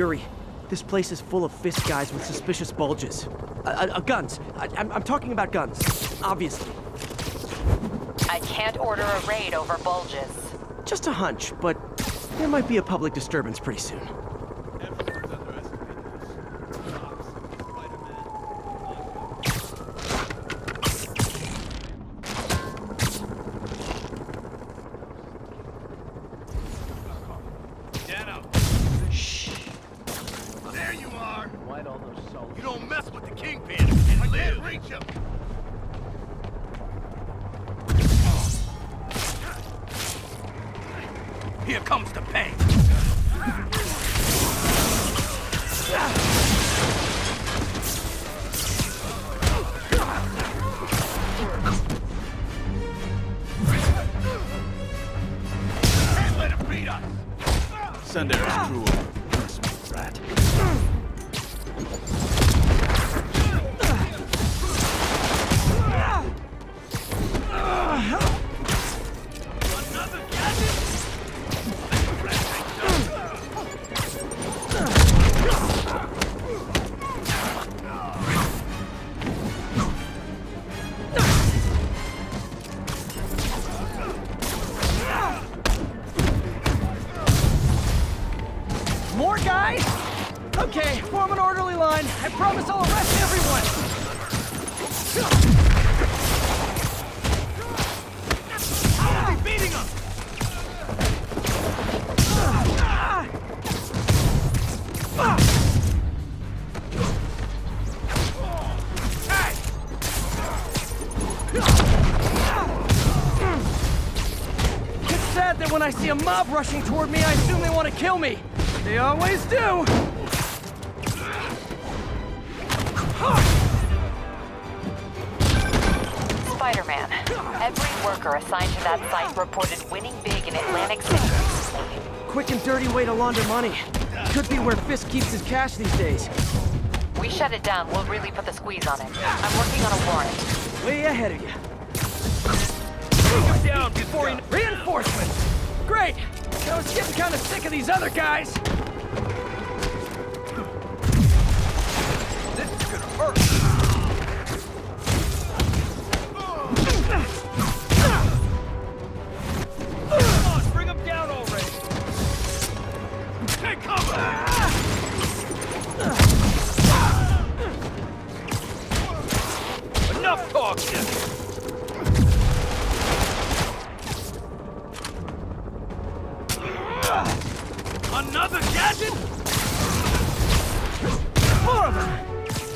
Yuri, this place is full of fist guys with suspicious bulges. Guns. I'm talking about guns, obviously. I can't order a raid over bulges. Just a hunch, but there might be a public disturbance pretty soon. You don't mess with the kingpin and live. Reach him. Here comes the pain. Can't let him beat us. Sunday is cruel. Trust me, rat. More guys? Okay, form an orderly line. I promise I'll arrest everyone. How are we beating him? Hey! It's sad that when I see a mob rushing toward me, I assume they want to kill me. They always do! Spider-Man, every worker assigned to that site reported winning big in Atlantic City recently. Quick and dirty way to launder money. Could be where Fisk keeps his cash these days. We shut it down, we'll really put the squeeze on him. I'm working on a warrant. Way ahead of you. Take him down before he... Reinforcements! Great! I was getting kind of sick of these other guys. This is gonna hurt. Come on, bring him down already. Take cover! Enough talk, Another gadget? More of them!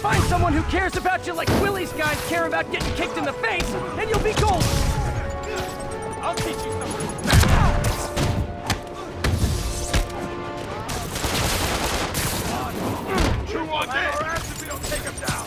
Find someone who cares about you like Willie's guys care about getting kicked in the face, and you'll be golden! I'll teach you something. Chew on that! Our ass if we don't take him down!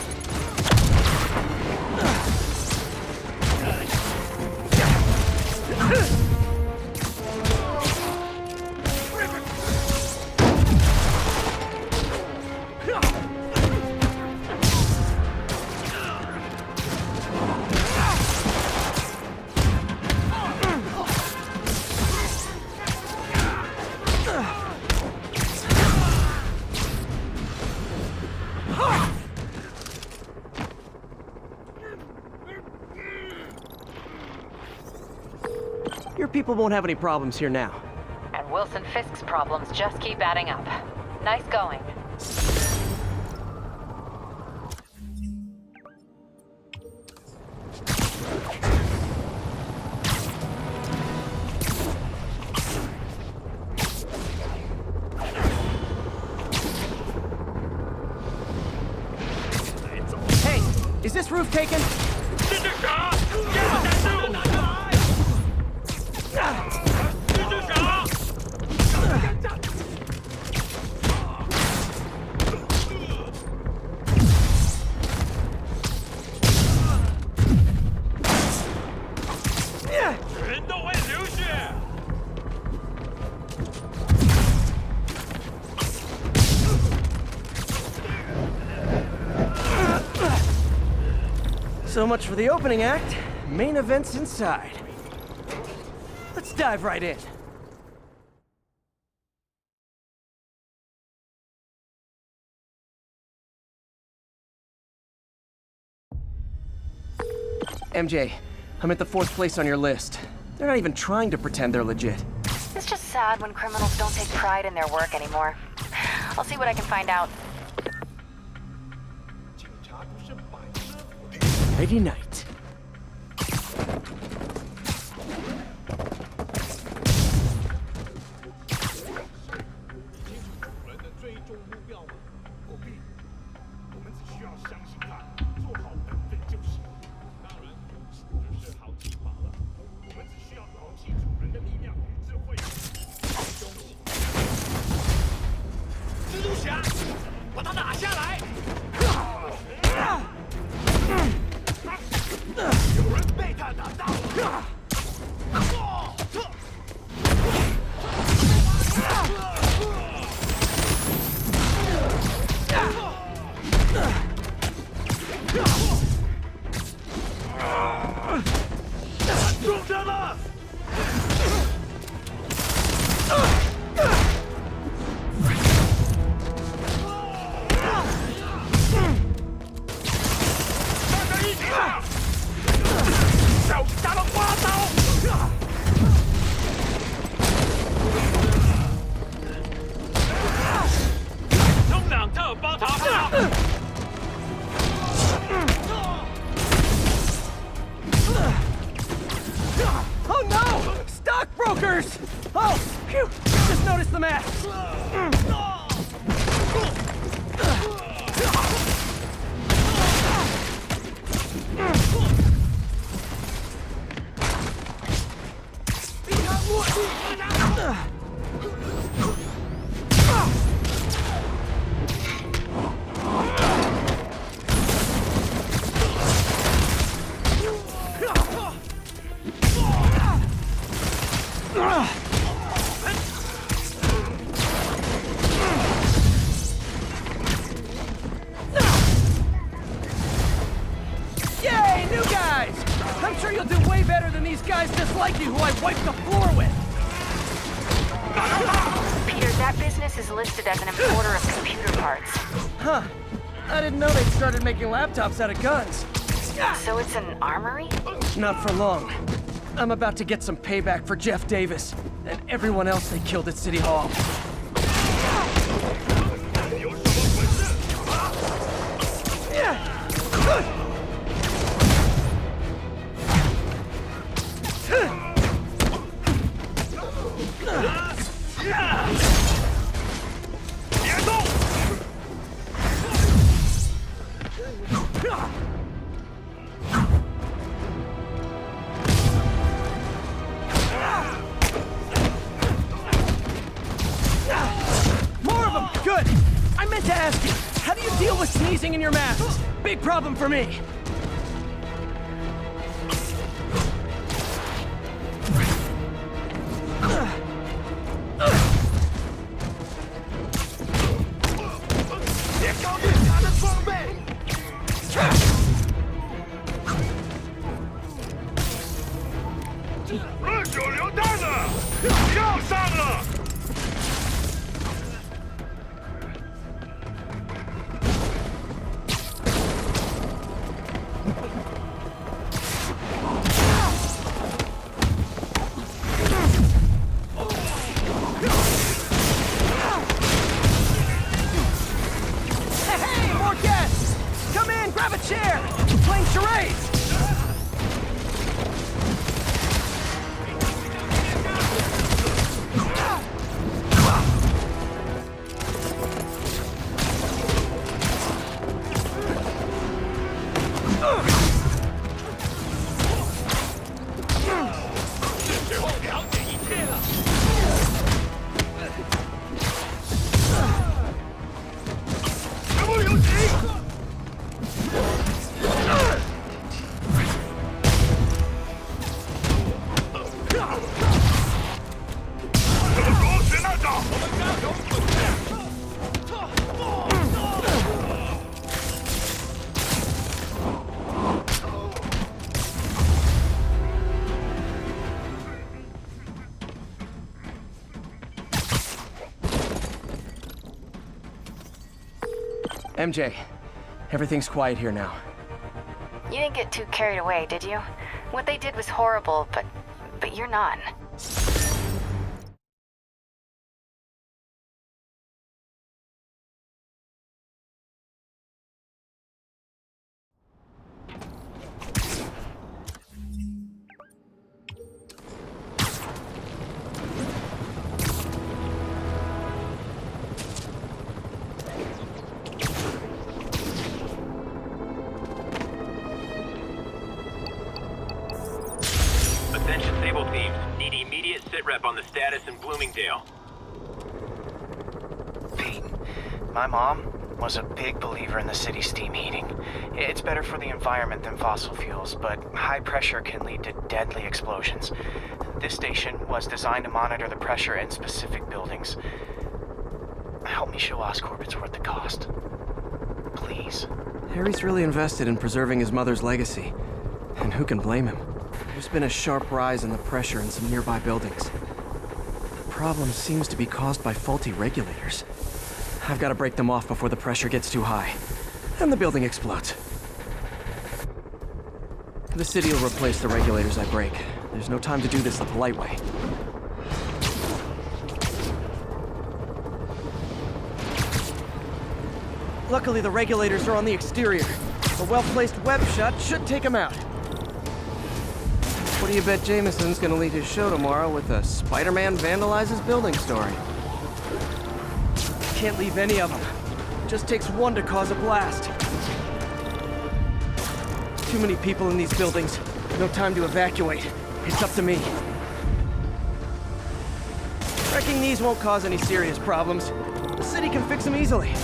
Your people won't have any problems here now. And Wilson Fisk's problems just keep adding up. Nice going. Hey, is this roof taken? So much for the opening act. Main event's inside. Let's dive right in. MJ, I'm at the 4th place on your list. They're not even trying to pretend they're legit. It's just sad when criminals don't take pride in their work anymore. I'll see what I can find out. Nighty night. Oh no! Stockbrokers! Oh, phew! Just noticed the map. Yay, new guys! I'm sure you'll do way better than these guys just like you who I wiped the floor with. Peter, that business is listed as an importer of computer parts. Huh. I didn't know they'd started making laptops out of guns. So it's an armory? Not for long. I'm about to get some payback for Jeff Davis and everyone else they killed at City Hall. More of them! Good! I meant to ask you, how do you deal with sneezing in your masks? Big problem for me. Hey, more guests! Come in, grab a chair! We're playing charades! MJ, everything's quiet here now. You didn't get too carried away, did you? What they did was horrible, but you're not. Attention Sable teams. Need immediate sitrep on the status in Bloomingdale. Pete, my mom was a big believer in the city's steam heating. It's better for the environment than fossil fuels, but high pressure can lead to deadly explosions. This station was designed to monitor the pressure in specific buildings. Help me show Oscorp it's worth the cost. Please. Harry's really invested in preserving his mother's legacy. And who can blame him? There's been a sharp rise in the pressure in some nearby buildings. The problem seems to be caused by faulty regulators. I've got to break them off before the pressure gets too high. And the building explodes. The city will replace the regulators I break. There's no time to do this the polite way. Luckily, the regulators are on the exterior. A well-placed web shot should take them out. What do you bet Jameson's gonna lead his show tomorrow with a Spider-Man vandalizes building story? Can't leave any of them. Just takes one to cause a blast. Too many people in these buildings. No time to evacuate. It's up to me. Wrecking these won't cause any serious problems. The city can fix them easily.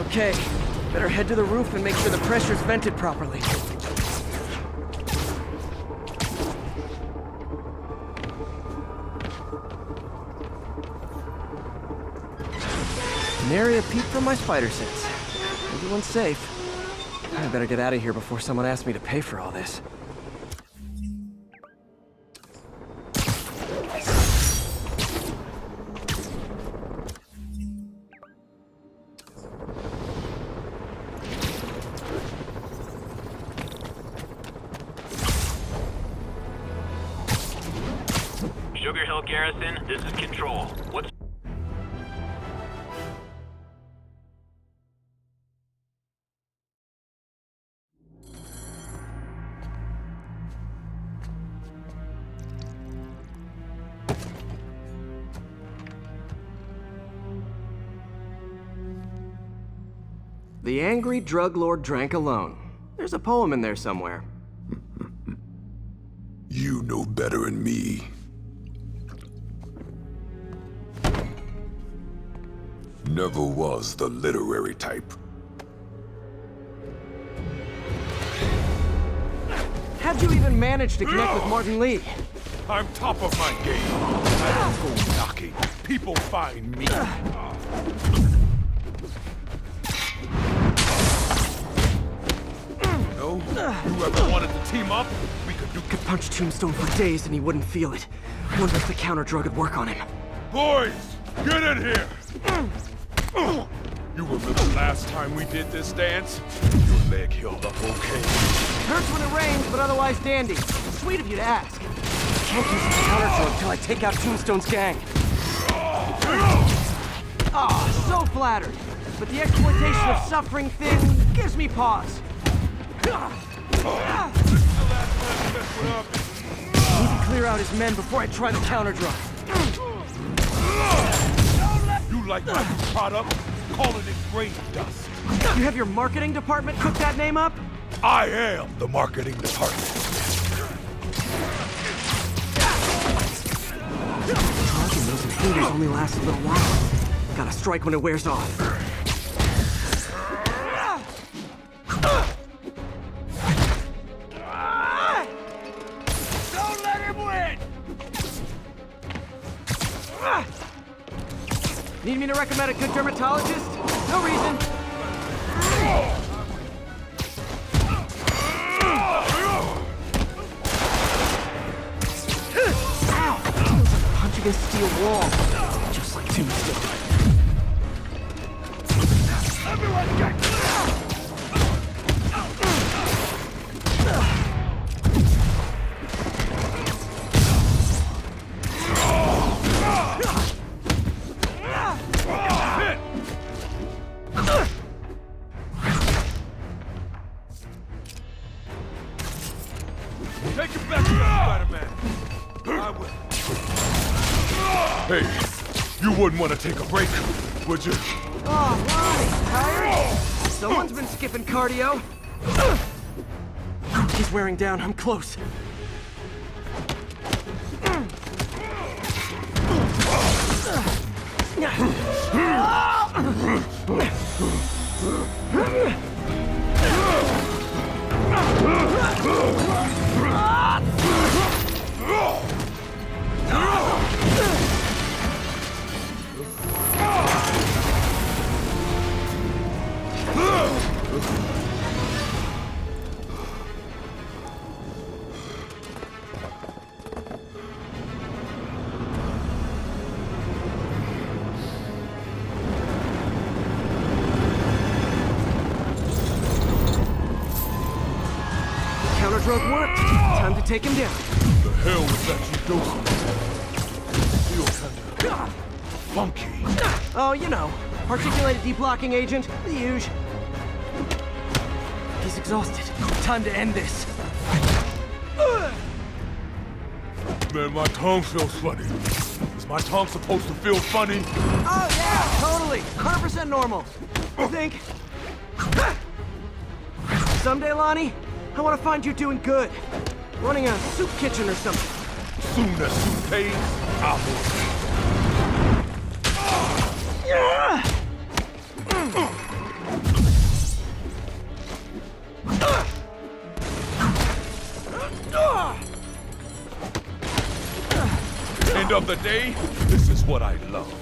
Okay, better head to the roof and make sure the pressure's vented properly. Nary a peep from my spider sense. Everyone's safe. I better get out of here before someone asks me to pay for all this. Sugar Hill Garrison, this is Control. What's... The angry drug lord drank alone. There's a poem in there somewhere. You know better than me. Never was the literary type. How'd you even manage to connect with Martin Lee? I'm top of my game. I don't go knocking. People find me. ever wanted to team up, we could do... Could punch Tombstone for days and he wouldn't feel it. Wonder if the counter drug would work on him. Boys, get in here! You remember last time we did this dance? Your leg healed up okay. Hurts when it rains, but otherwise dandy. Sweet of you to ask. Can't use the counter drug till I take out Tombstone's gang. Ah, so flattered. But the exploitation of suffering thing gives me pause. Need to clear out his men before I try the counter drug. You like my product? Call it grain dust. You have your marketing department cook that name up? I am the marketing department. Talking those inhibitors only lasts a little while. Gotta strike when it wears off. Don't let him win! Need me to recommend a good dermatologist? No reason. Ow! Feels like punching a steel wall. Just like Tombstone. Everyone get... Take it back to Spider-Man. I will. Hey, you wouldn't want to take a break, would you? Oh, Lonnie, tired? Someone's been skipping cardio. He's wearing down. I'm close. Counter drug worked. Time to take him down. The hell was that you dosing? Feel kinda funky. Oh, you know, articulated deblocking agent, the usual. He's exhausted. Time to end this. Man, my tongue feels funny. Is my tongue supposed to feel funny? Oh, yeah, totally. 100% normal. I think. Someday, Lonnie, I want to find you doing good. Running a soup kitchen or something. Soon as soup pays, I'll move. End of the day, this is what I love.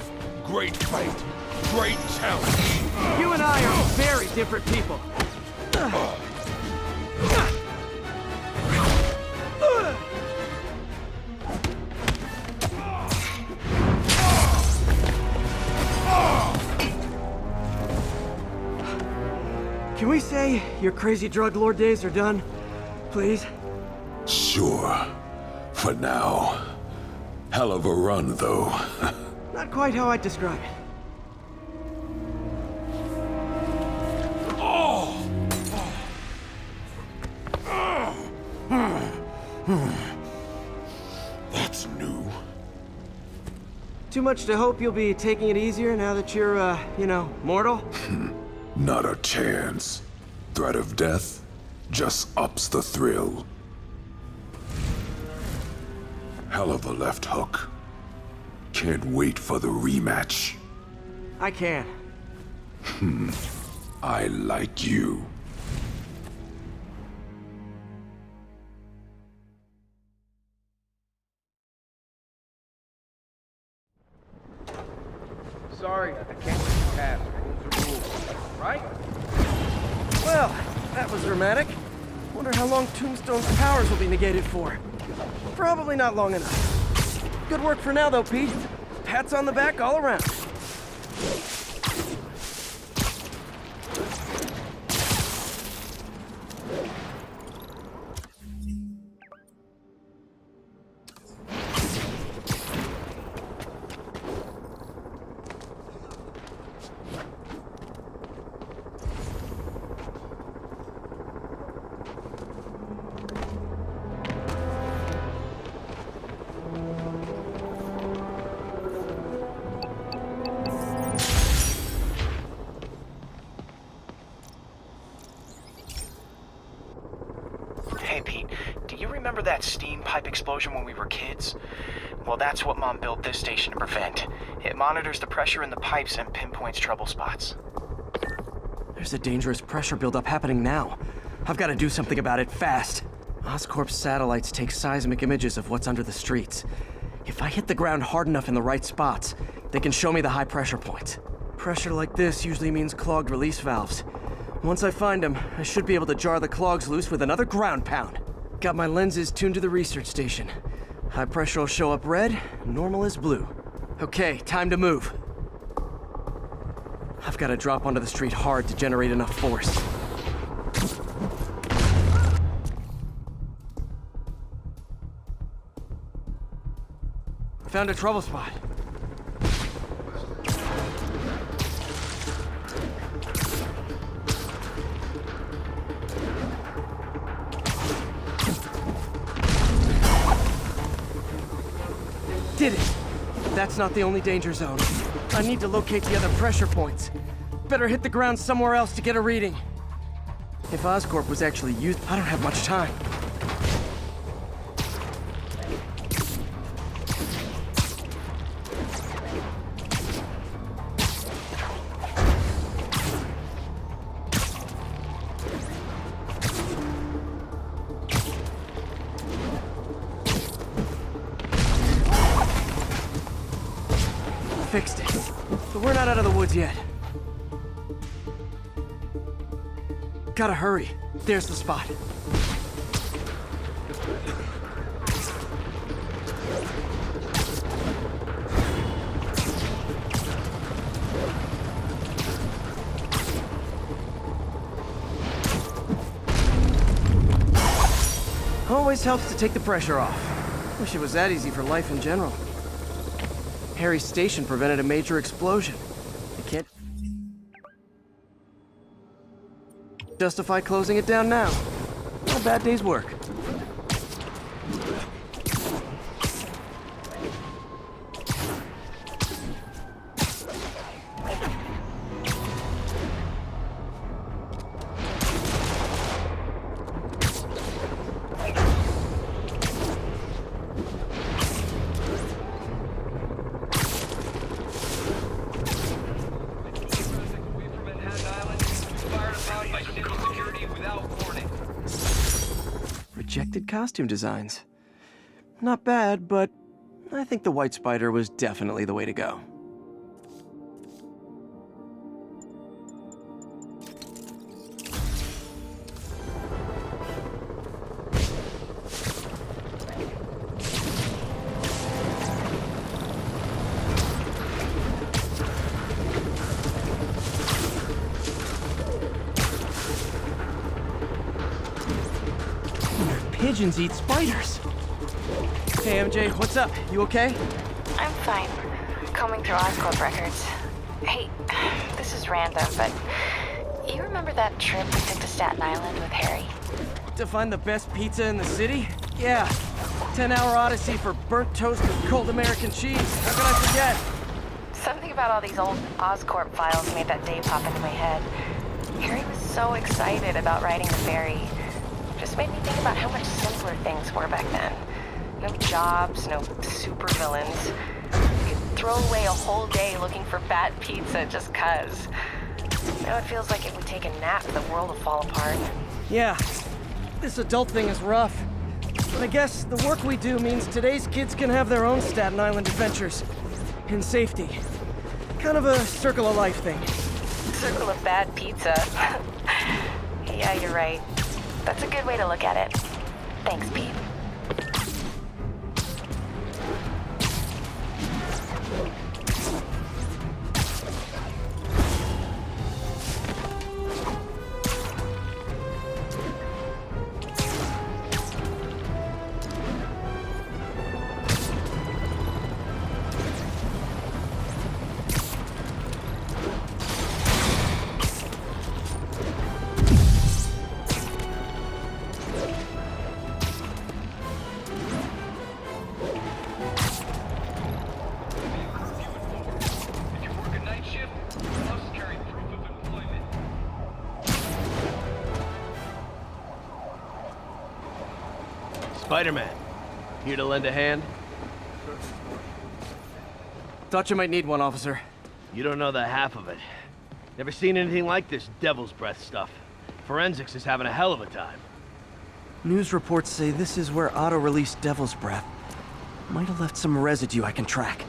Great fight, great challenge. You and I are very different people. Can we say your crazy drug lord days are done? Please? Sure. For now. Hell of a run, though. Not quite how I'd describe it. That's new. Too much to hope you'll be taking it easier now that you're, mortal? Not a chance. Threat of death just ups the thrill. Hell of a left hook. Can't wait for the rematch. I can. I like you. Sorry, I can't let you pass. Rules are rules. Right? Well, that was dramatic. Wonder how long Tombstone's powers will be negated for. Probably not long enough. Good work for now, though, Pete. Pats on the back all around. Hey Pete, do you remember that steam pipe explosion when we were kids? Well, that's what Mom built this station to prevent. It monitors the pressure in the pipes and pinpoints trouble spots. There's a dangerous pressure buildup happening now. I've got to do something about it fast. Oscorp's satellites take seismic images of what's under the streets. If I hit the ground hard enough in the right spots, they can show me the high pressure points. Pressure like this usually means clogged release valves. Once I find them, I should be able to jar the clogs loose with another ground pound. Got my lenses tuned to the research station. High pressure will show up red, normal is blue. Okay, time to move. I've got to drop onto the street hard to generate enough force. Found a trouble spot. Did it! That's not the only danger zone. I need to locate the other pressure points. Better hit the ground somewhere else to get a reading. If Oscorp was actually used, I don't have much time. Fixed it. But we're not out of the woods yet. Gotta hurry. There's the spot. Always helps to take the pressure off. Wish it was that easy for life in general. Harry's station prevented a major explosion. I can't justify closing it down now. Not a bad day's work. Rejected costume designs. Not bad, but I think the White Spider was definitely the way to go. Pigeons eat spiders. Hey, MJ, what's up? You okay? I'm fine. Combing through Oscorp records. Hey, this is random, but you remember that trip we took to Staten Island with Harry? To find the best pizza in the city? Yeah. 10-hour odyssey for burnt toast with cold American cheese. How could I forget? Something about all these old Oscorp files made that day pop into my head. Harry was so excited about riding the ferry. Just made me think about how much simpler things were back then. No jobs, no supervillains. You could throw away a whole day looking for bad pizza just 'cause. Now it feels like if we take a nap, the world will fall apart. Yeah. This adult thing is rough. But I guess the work we do means today's kids can have their own Staten Island adventures. In safety. Kind of a circle of life thing. Circle of bad pizza. Yeah, you're right. That's a good way to look at it. Thanks, Pete. Spider-Man, here to lend a hand? Thought you might need one, officer. You don't know the half of it. Never seen anything like this devil's breath stuff. Forensics is having a hell of a time. News reports say this is where Otto released Devil's Breath. Might have left some residue I can track.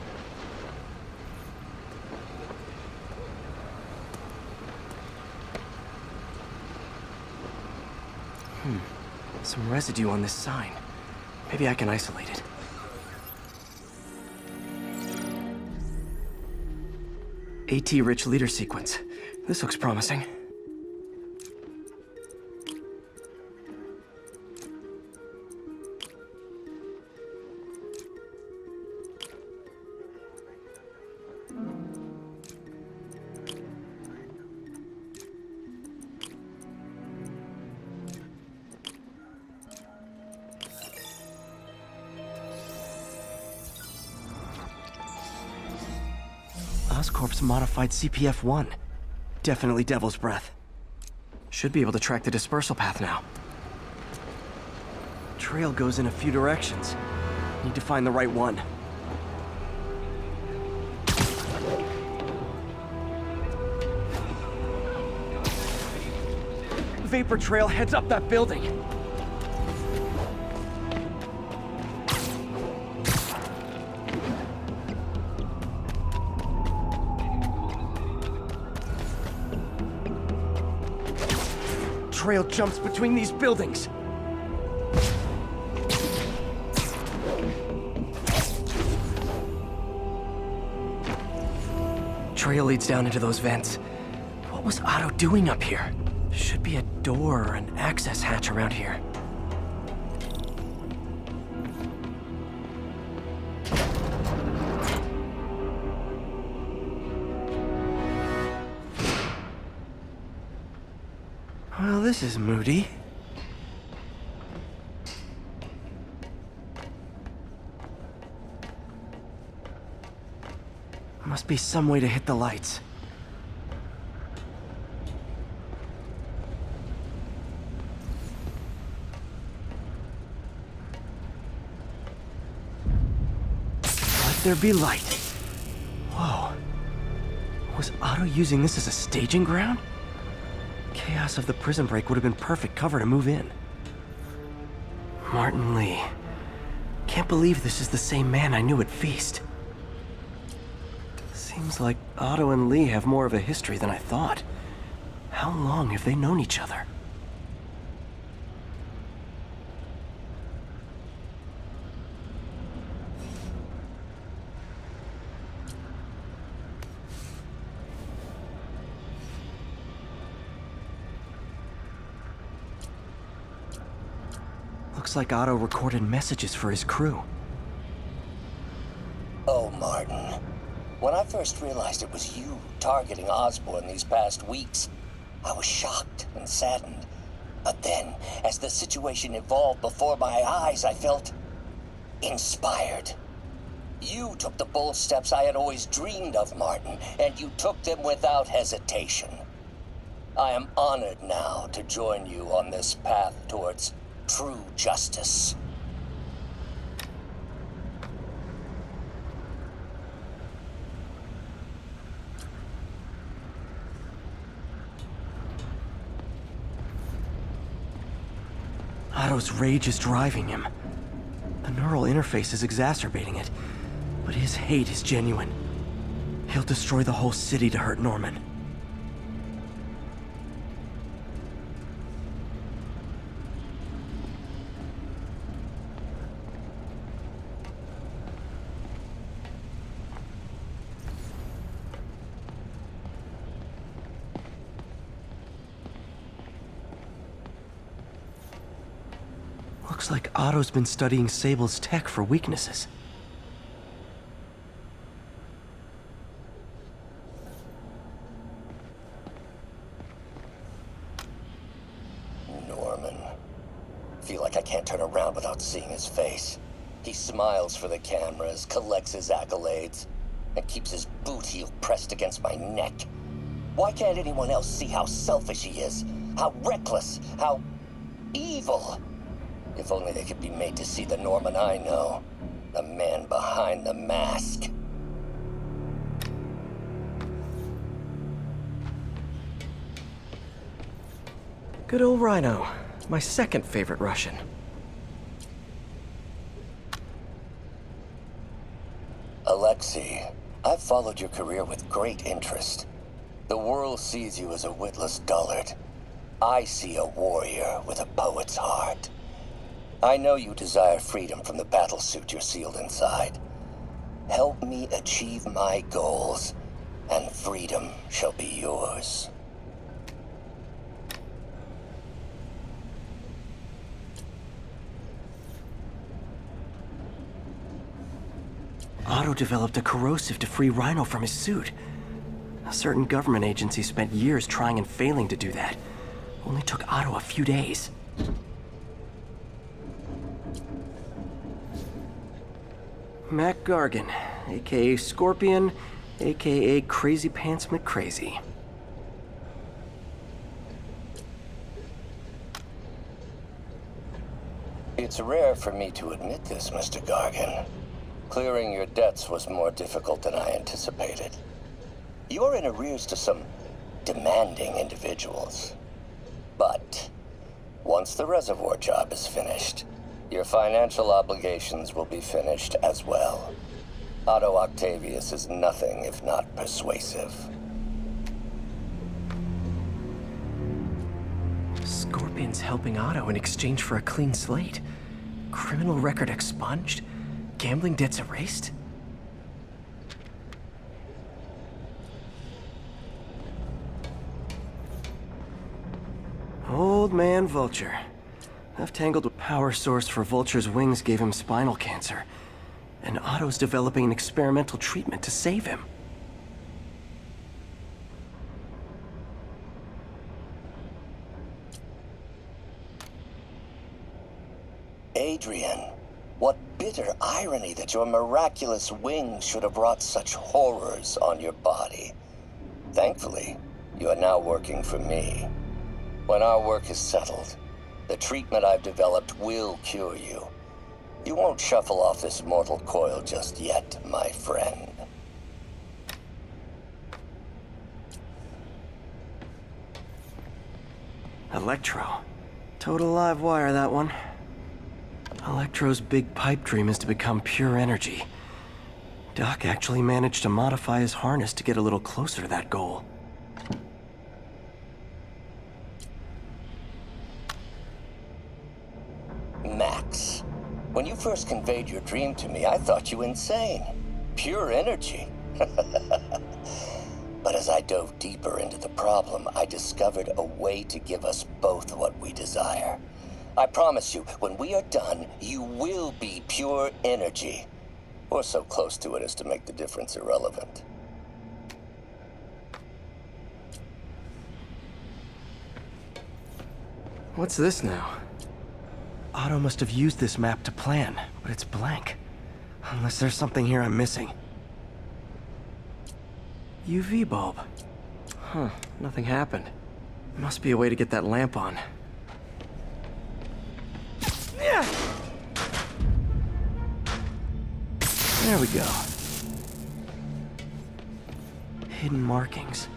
Some residue on this sign. Maybe I can isolate it. AT-rich leader sequence. This looks promising. Oscorp's modified CPF-1. Definitely Devil's Breath. Should be able to track the dispersal path now. Trail goes in a few directions. Need to find the right one. Vapor trail heads up that building. Trail jumps between these buildings. Trail leads down into those vents. What was Otto doing up here? Should be a door or an access hatch around here. Well, this is moody. Must be some way to hit the lights. Let there be light. Whoa. Was Otto using this as a staging ground? Chaos of the prison break would have been perfect cover to move in. Martin Lee. Can't believe this is the same man I knew at Feast. Seems like Otto and Lee have more of a history than I thought. How long have they known each other? Looks like Otto recorded messages for his crew. Oh, Martin. When I first realized it was you targeting Osborn these past weeks, I was shocked and saddened. But then, as the situation evolved before my eyes, I felt inspired. You took the bold steps I had always dreamed of, Martin, and you took them without hesitation. I am honored now to join you on this path towards true justice. Otto's rage is driving him. The neural interface is exacerbating it, but his hate is genuine. He'll destroy the whole city to hurt Norman. Looks like Otto's been studying Sable's tech for weaknesses. Norman. Feel like I can't turn around without seeing his face. He smiles for the cameras, collects his accolades, and keeps his boot heel pressed against my neck. Why can't anyone else see how selfish he is? How reckless? How evil? If only they could be made to see the Norman I know. The man behind the mask. Good old Rhino. My second favorite Russian. Alexei, I've followed your career with great interest. The world sees you as a witless dullard. I see a warrior with a poet's heart. I know you desire freedom from the battlesuit you're sealed inside. Help me achieve my goals, and freedom shall be yours. Otto developed a corrosive to free Rhino from his suit. A certain government agency spent years trying and failing to do that. Only took Otto a few days. Mac Gargan, aka Scorpion, aka Crazy Pants McCrazy. It's rare for me to admit this, Mr. Gargan. Clearing your debts was more difficult than I anticipated. You're in arrears to some demanding individuals. But once the reservoir job is finished, your financial obligations will be finished as well. Otto Octavius is nothing if not persuasive. Scorpion's helping Otto in exchange for a clean slate. Criminal record expunged? Gambling debts erased? Old man Vulture. I've tangled with power source for Vulture's wings gave him spinal cancer. And Otto's developing an experimental treatment to save him. Adrian, what bitter irony that your miraculous wings should have brought such horrors on your body. Thankfully, you are now working for me. When our work is settled, the treatment I've developed will cure you. You won't shuffle off this mortal coil just yet, my friend. Electro. Total live wire, that one. Electro's big pipe dream is to become pure energy. Doc actually managed to modify his harness to get a little closer to that goal. Max, when you first conveyed your dream to me, I thought you insane. Pure energy. But as I dove deeper into the problem, I discovered a way to give us both what we desire. I promise you, when we are done, you will be pure energy. Or so close to it as to make the difference irrelevant. What's this now? Otto must have used this map to plan, but it's blank. Unless there's something here I'm missing. UV bulb. Huh, nothing happened. Must be a way to get that lamp on. There we go. Hidden markings.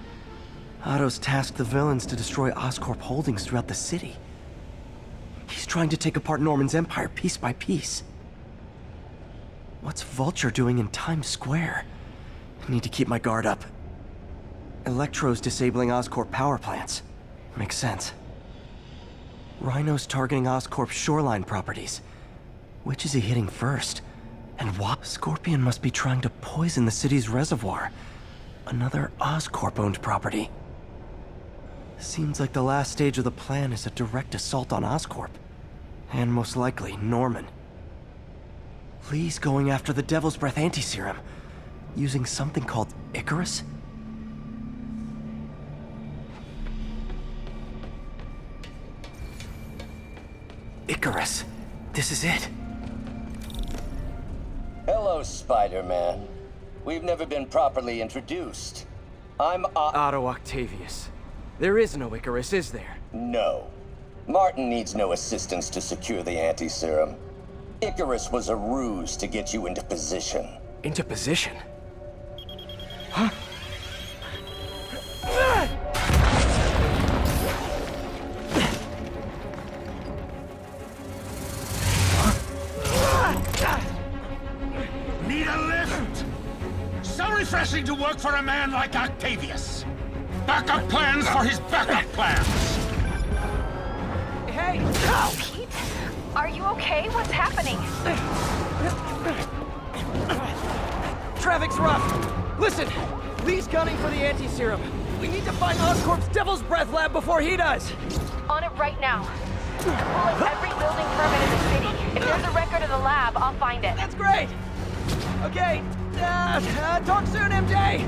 Otto's tasked the villains to destroy Oscorp holdings throughout the city. He's trying to take apart Norman's empire piece by piece. What's Vulture doing in Times Square? I need to keep my guard up. Electro's disabling Oscorp power plants. Makes sense. Rhino's targeting Oscorp's shoreline properties. Which is he hitting first? And what? Scorpion must be trying to poison the city's reservoir. Another Oscorp-owned property. Seems like the last stage of the plan is a direct assault on Oscorp. And most likely, Norman. Lee's going after the Devil's Breath anti-serum, using something called Icarus? Icarus. This is it. Hello, Spider-Man. We've never been properly introduced. I'm Otto Octavius. There is no Icarus, is there? No. Martin needs no assistance to secure the anti-serum. Icarus was a ruse to get you into position. Into position? Huh? Need a lift? So refreshing to work for a man like Octavius. Backup plans for his backup plans. Hey! Pete? Are you okay? What's happening? Traffic's rough. Listen, Lee's gunning for the anti-serum. We need to find Oscorp's Devil's Breath lab before he does. On it right now. I'm pulling every building permit in the city. If there's a record of the lab, I'll find it. That's great. Okay, talk soon, MJ.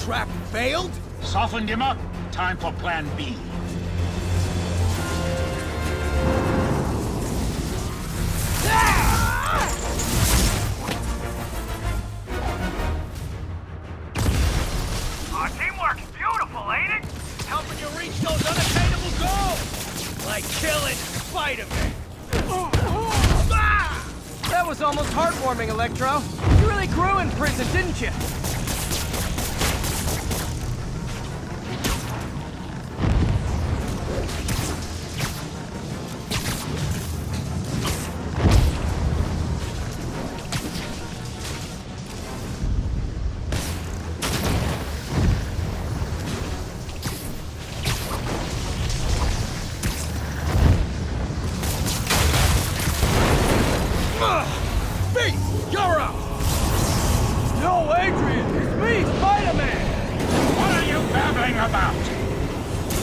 Trap failed? Softened him up. Time for plan B. Our teamwork's beautiful, ain't it? Helping you reach those unattainable goals! Like killing Spider-Man. That was almost heartwarming, Electro. You really grew in prison, didn't you? You're up! No, Adrian! It's me, Spider-Man! What are you babbling about?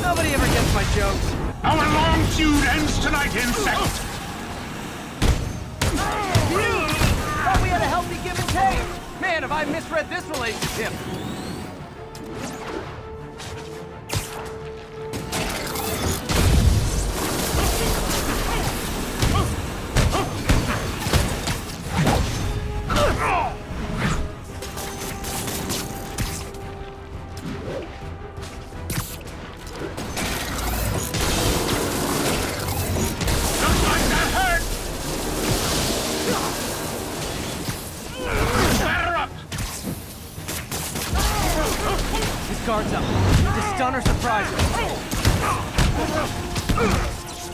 Nobody ever gets my jokes. Our long feud ends tonight, insect! Thought we had a healthy give and take. Man, have I misread this relationship. Guards up. Need to stun or surprise him.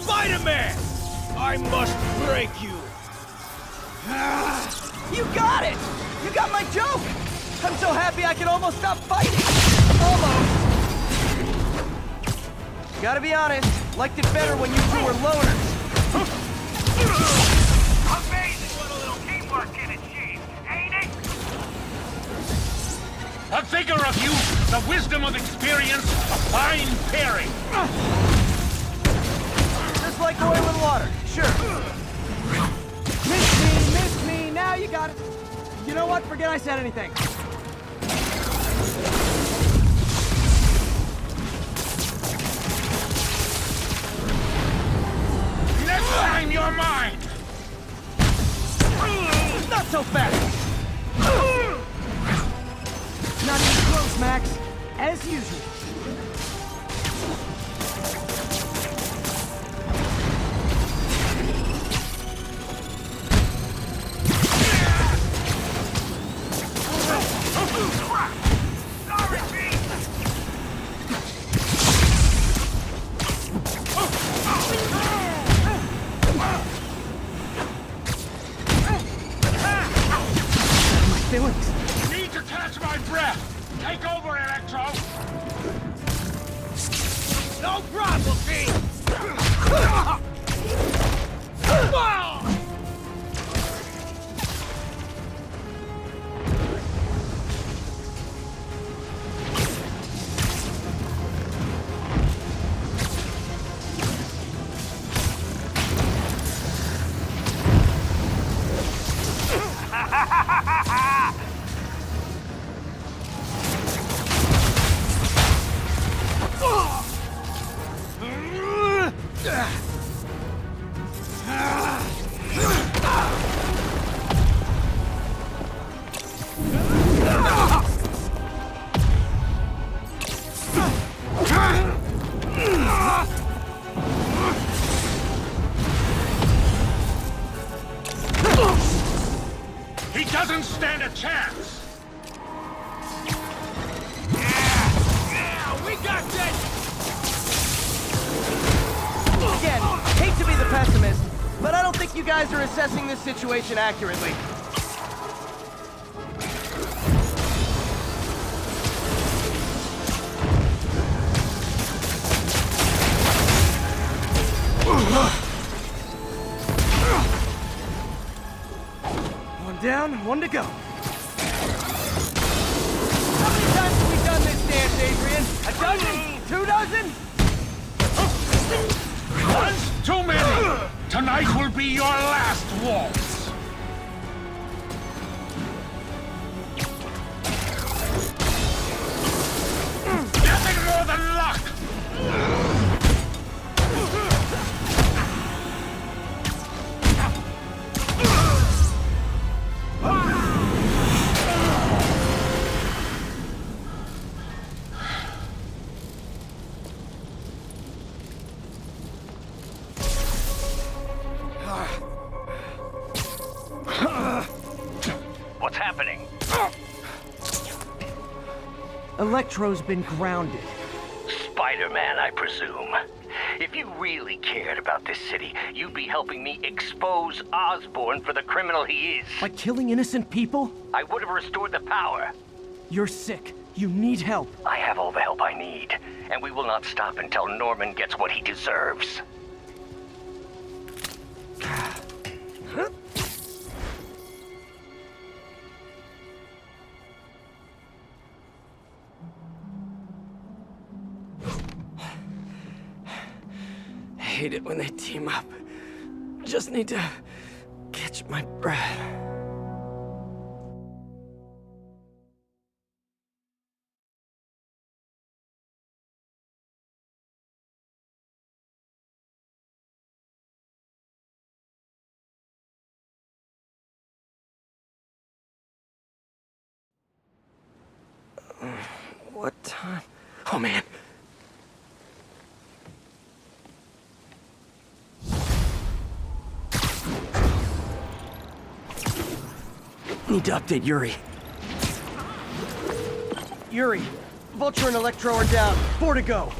Spider-Man! I must break you! You got it! You got my joke! I'm so happy I can almost stop fighting! Almost! Gotta be honest, liked it better when you two were loners. Amazing what a little teamwork can achieve, ain't it? A figure of youth, the wisdom of experience, a fine pairing. Just like oil and water, sure. Miss me, now you got it. You know what? Forget I said anything. Next time you're mine! Not so fast! Not even close, Max. As usual. Sorry, Pete! My feelings. Need to catch my breath! Take over, Electro! No problem, Pete! doesn't stand a chance! Yeah, we got this! Again, hate to be the pessimist, but I don't think you guys are assessing this situation accurately. One down, one to go. How many times have we done this dance, Adrian? A dozen? 2 dozen? One's too many! Tonight will be your last waltz! Nothing more than luck! What's happening? Electro's been grounded. Spider-Man, I presume. If you really cared about this city, you'd be helping me expose Osborn for the criminal he is. By killing innocent people? I would have restored the power. You're sick. You need help. I have all the help I need, and we will not stop until Norman gets what he deserves. I hate it when they team up. Just need to catch my breath. What time? Oh, man. Need to update Yuri. Yuri, Vulture and Electro are down. 4 to go.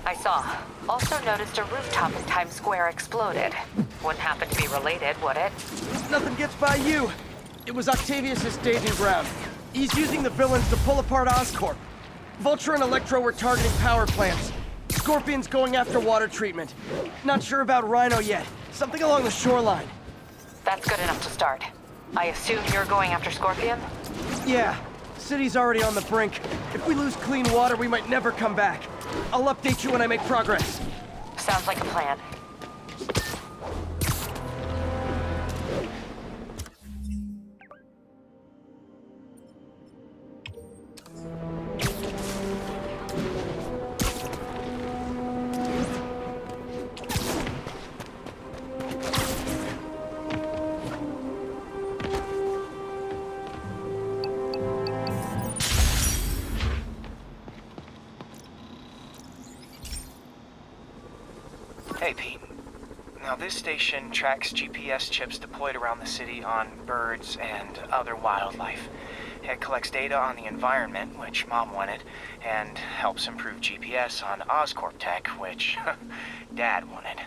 I saw. Also noticed a rooftop in Times Square exploded. Wouldn't happen to be related, would it? Nothing gets by you. It was Octavius' staging ground. He's using the villains to pull apart Oscorp. Vulture and Electro were targeting power plants. Scorpion's going after water treatment. Not sure about Rhino yet. Something along the shoreline. That's good enough to start. I assume you're going after Scorpion? Yeah. City's already on the brink. If we lose clean water, we might never come back. I'll update you when I make progress. Sounds like a plan. Hey, Pete. Now, this station tracks GPS chips deployed around the city on birds and other wildlife. It collects data on the environment, which Mom wanted, and helps improve GPS on Oscorp tech, which Dad wanted.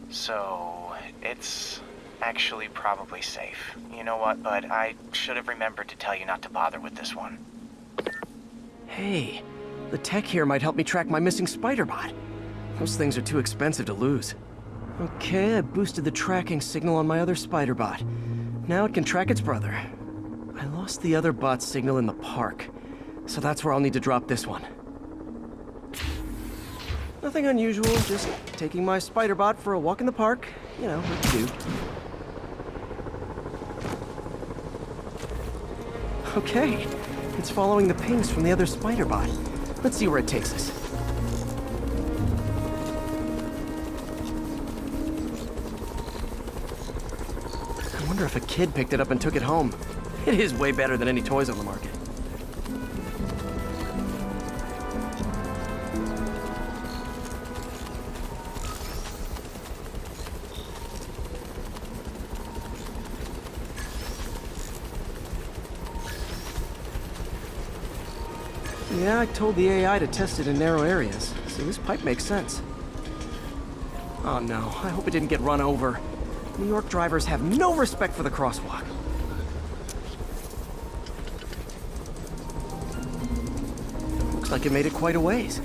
So, it's actually probably safe. You know what, bud? I should have remembered to tell you not to bother with this one. Hey, the tech here might help me track my missing Spider-Bot. Those things are too expensive to lose. Okay, I boosted the tracking signal on my other Spider-Bot. Now it can track its brother. I lost the other bot's signal in the park, so that's where I'll need to drop this one. Nothing unusual, just taking my Spider-Bot for a walk in the park. You know, what to do. Okay, it's following the pings from the other Spider-Bot. Let's see where it takes us. I wonder if a kid picked it up and took it home. It is way better than any toys on the market. Yeah, I told the AI to test it in narrow areas, so this pipe makes sense. Oh no, I hope it didn't get run over. New York drivers have no respect for the crosswalk. Looks like it made it quite a ways.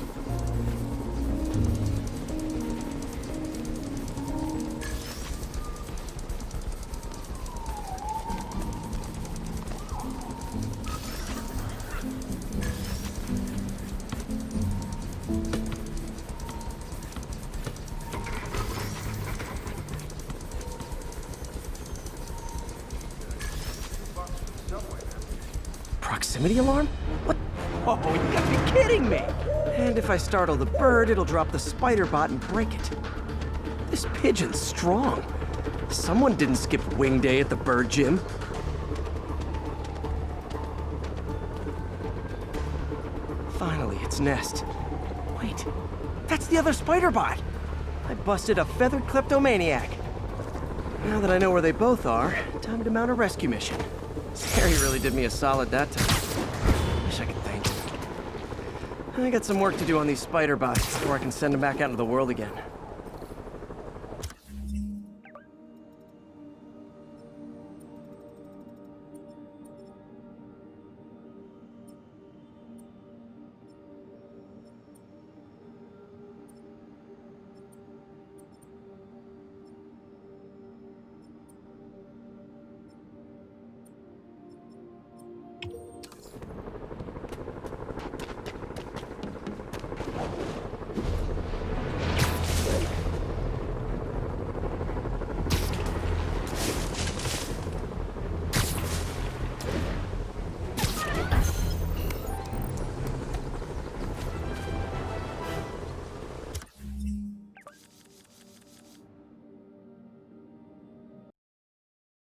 Proximity alarm? What? Oh, you gotta be kidding me! And if I startle the bird, it'll drop the spider bot and break it. This pigeon's strong. Someone didn't skip wing day at the bird gym. Finally, its nest. Wait, that's the other spider bot! I busted a feathered kleptomaniac. Now that I know where they both are, time to mount a rescue mission. Harry really did me a solid that time. Wish I could thank him. I got some work to do on these spider bots before I can send them back out into the world again.